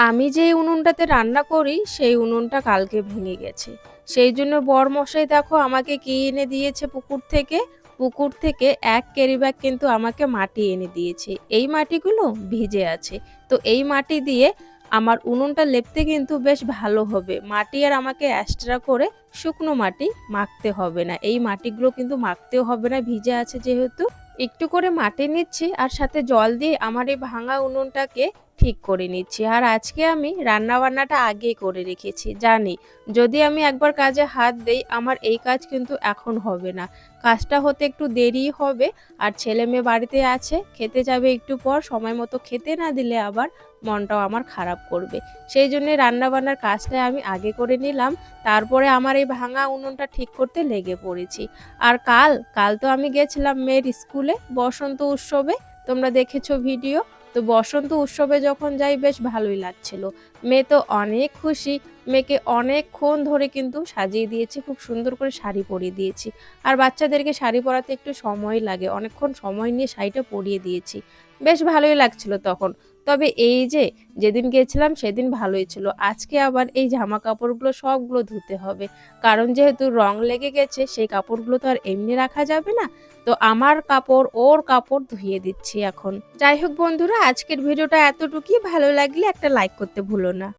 আমি যেই উনুনটাতে রান্না করি সেই উনুনটা কালকে ভেঙে গেছে। সেই জন্য বরমশাই দেখো আমাকে কি এনে দিয়েছে পুকুর থেকে। পুকুর থেকে ১ ক্যারি ব্যাগ কিন্তু আমাকে মাটি এনে দিয়েছে। এই মাটিগুলো ভিজে আছে। তো এই মাটি দিয়ে আমার উনুনটা লেপতে কিন্তু বেশ ভালো হবে। মাটি আর আমাকে এক্সট্রা করে শুকনো মাটি মাখতে হবে না। এই মাটিগুলো কিন্তু মাখতেও হবে না ভিজে আছে যেহেতু। একটু করে মাটি নিচ্ছি আর সাথে জল দিয়ে আমার এই ভাঙা উনুনটাকে ঠিক করে নিচ্ছি। আর আজকে আমি রান্নাবান্নাটা আগেই করে রেখেছি। জানি যদি আমি একবার কাজে হাত দেই আমার এই কাজ কিন্তু এখন হবে না। কাজটা হতে একটু দেরিই হবে। আর ছেলেমেয়ে বাড়িতে আছে, খেতে যাবে একটু পর, সময় মতো খেতে না দিলে আবার মনটাও আমার খারাপ করবে। সেই জন্যে রান্নাবান্নার কাজটা আমি আগে করে নিলাম। তারপরে আমার এই ভাঙা উনুনটা ঠিক করতে লেগে পড়েছি। আর কাল তো আমি গেছিলাম মেয়ের স্কুলে বসন্ত উৎসবে। তোমরা দেখেছো ভিডিও। তো বসন্ত উৎসবে যখন যাই বেশ ভালোই লাগছিল। মেয়ে তো অনেক খুশি। মেয়েকে অনেকক্ষণ ধরে কিন্তু সাজিয়ে দিয়েছি। খুব সুন্দর করে শাড়ি পরিয়ে দিয়েছি। আর বাচ্চাদেরকে শাড়ি পরাতে একটু সময় লাগে। অনেকক্ষণ সময় নিয়ে শাড়িটা পরিয়ে দিয়েছি। বেশ ভালোই লাগছিল তখন। তবে এই যে যেদিন গেছিলাম সেদিন ভালোই ছিল। আজকে আবার এই জামা কাপড়গুলো সবগুলো ধুতে হবে। কারণ যেহেতু রং লেগে গেছে সেই কাপড়গুলো তো আর এমনি রাখা যাবে না। তো আমার কাপড় ওর কাপড় ধুইয়ে দিচ্ছি এখন। যাই হোক বন্ধুরা, আজকের ভিডিওটা এতটুকুই। ভালো লাগলে একটা লাইক করতে ভুলো না।